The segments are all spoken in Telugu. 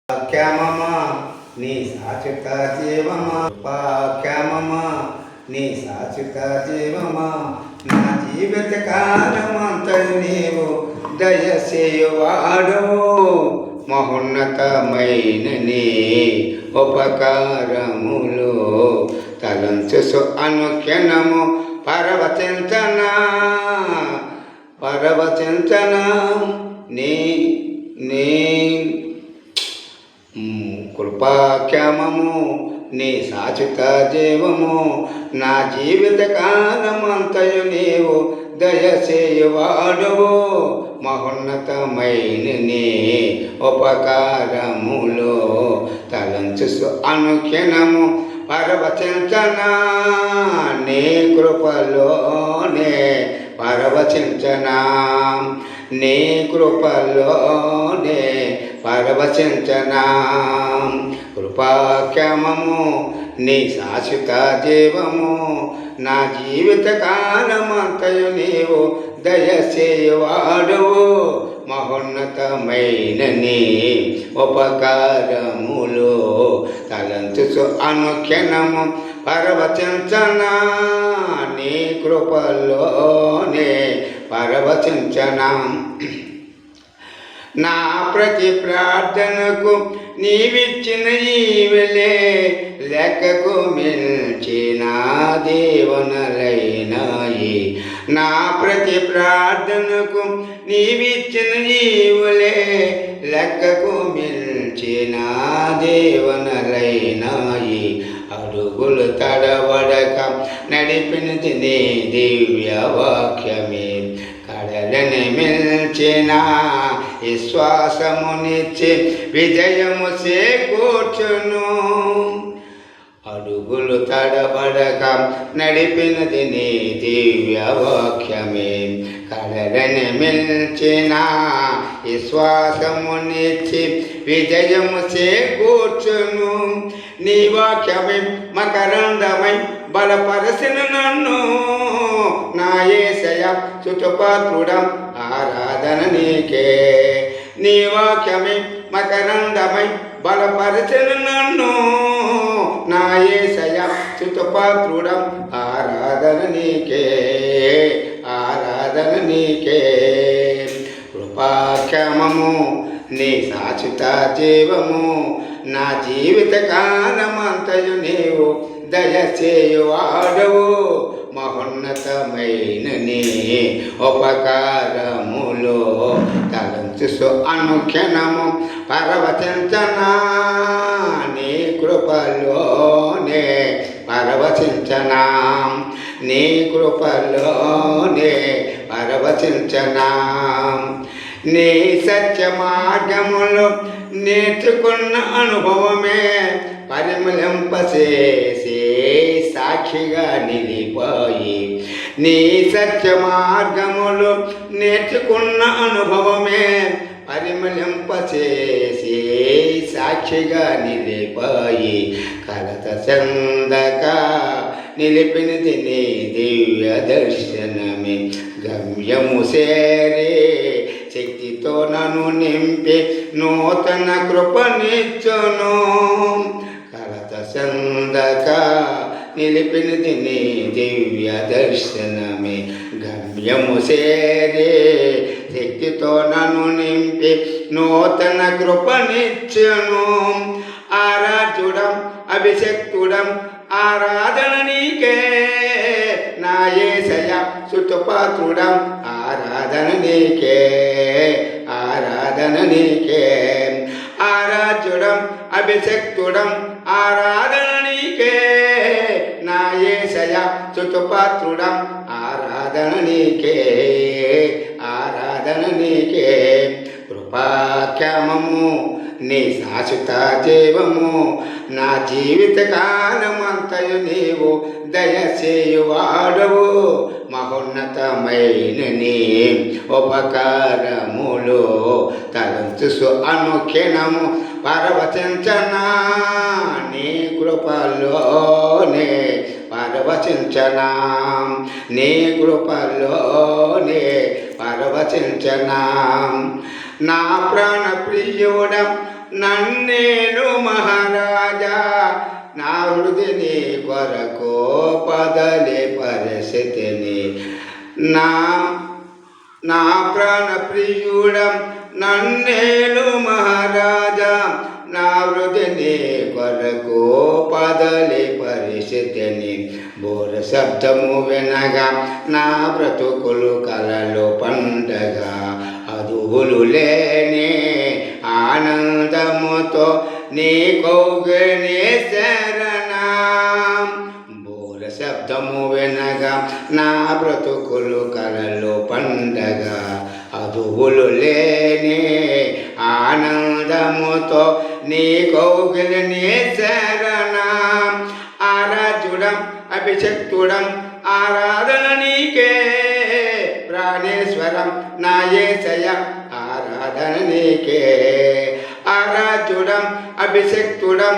వాక్యమమా నీ శాశ్వత జీవమా వాక్యమమా నీ శాశ్వత జీవమా నా జీవిత కాలమంతయు నీవు దయచేయువాడవు మహోన్నతమైన నీ ఉపకారములు తలంచు అనుక్షణము పరవచించనా నీ నీ కృపాక్షమము నీ శాశ్వత జీవము నా జీవిత కాలమంతయు నీవు దయచేయువాడవు మహోన్నతమైన నీ ఉపకారములో తలంచు అనుక్షణము పరవచించనా నీ కృపలోనే పరవచించనా నీ కృపలోనే పరవచించనా కృపాక్షమము నీ శాశ్వత జీవము నా జీవిత కాలమంతయు నీవు దయచేయువాడవు మహోన్నతమైన నీ ఉపకారములు తలంచు అనుక్షణము పరవచించనా నీ కృపలోనే పరవచించనా నా ప్రతి ప్రార్థనకు నీవిచ్చిన ఈవెలే లెక్కకు మించిన దీవెనలైనాయి నా ప్రతి ప్రార్థనకు నీవిచ్చిన ఈవెలే లెక్కకు మించిన దీవెనలైనాయి అడుగులు తడబడక నడిపినది నీ దివ్య వాక్యమే కడలని మిల్చిన విశ్వాసమునిచ్చి విజయము చేకూర్చును అడుగులు తడబడక నడిపినది నీ దివ్య వాక్యమే కడలని మిల్చిన విశ్వాసమునిచ్చి విజయము చేకూర్చును నీ వాక్యమే మకరందమై బలపరచిన నన్ను నా యేసయ్య స్తుతిపాత్రుడా ఆరాధన నీకే నీ వాక్యమే మకరందమై బలపరచిన నన్ను నా యేసయ్య స్తుతిపాత్రుడా ఆరాధన నీకే కృపాక్షమము నీ శాశ్వత జీవము నా జీవిత కాలమంతయు నీవు దయచేయువాడవు మహోన్నతమైన నీ ఉపకారములో తలంచు అనుక్షణము పరవచించనా నీ కృపలోనే పరవచించనా నీ కృపలోనే పరవచించనా నీ సత్య మార్గములో నేర్చుకున్న అనుభవమే పరిమళింపచేసే సాక్షిగా నిలిపాయి నీ సత్య మార్గములో నేర్చుకున్న అనుభవమే పరిమళింపచేసే సాక్షిగా నిలిపాయి కలత చెందక నిలిపినది నీ దివ్య దర్శనమే గమ్యము సేరే శక్తితో నన్ను నింపి నూతన కృపనిచ్చును కలత చెందక నిలిపినది నీ దివ్య దర్శనమే గమ్యము సేరే శక్తితో నన్ను నింపి నూతన కృపనిచ్చును ఆరాధ్యుడం అభిషక్తుడం ఆరాధన నీకే నా యేసయ్య స్తుతిపాత్రుడం ఆరాధన నీకే ఆరాధ్యుడం అభిషక్తుడం ఆరాధన నీకే నా యేసయ్య స్తుతిపాత్రుడం ఆరాధన నీకే కృపాక్షమము నీ శాశ్వత జీవము నా జీవిత కాలమంతయు నీవు దయచేయువాడవు మహోన్నతమైన నీ ఉపకారములు తలంచు అనుక్షణము పరవచించనా నీ కృపలోనే పరవచించనా నీ కృపలోనే పరవచించనా నా ప్రాణ ప్రియుడ నన్నేలు మహారాజా నా హృదిని కొరకు పదలే పరిస్థితిని నా నా ప్రాణ ప్రియుడం నన్నేలు మహారాజా నా హృదిని కొరకు పదలే పరిస్థితిని బోర శబ్దము వినగా నా బ్రతుకులు కలలో పండగ అదువులు లేని ఆనందముతో నీ కౌగిలి శరణం బోర శబ్దము వినగా నా బ్రతుకులు కలలో పండగ అదువులు లేని ఆనందముతో నీ కౌగిలిని శరణం ఆరాధ్యుడం అభిషక్తుడం ఆరాధన నీకే ప్రాణేశ్వరం నా యేసయ్య ఆరాధన నీకే ఆరాధ్యుడం అభిషక్తుడం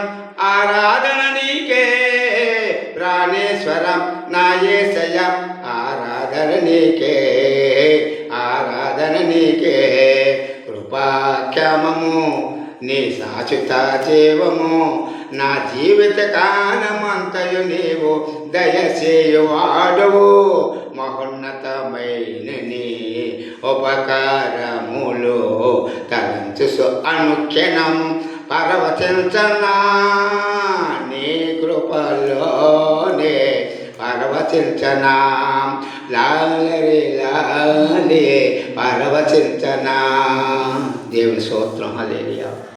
ఆరాధన నీకే ప్రాణేశ్వరం నా యేసయ్య ఆరాధన నీకే ఆరాధన నీకే కృపాక్షమము నీ శాశ్వత జీవము నా జీవిత కాలమంతయు నీవు దయచేయువాడవు మహోన్నతమైన నీ ఉపకారములు తలంచు అనుక్షణం పరవశించనా నీ కృపలోనే పరవశించనా లాలే లాలే పరవశించనా దేవుని స్తోత్రం హల్లెలూయా.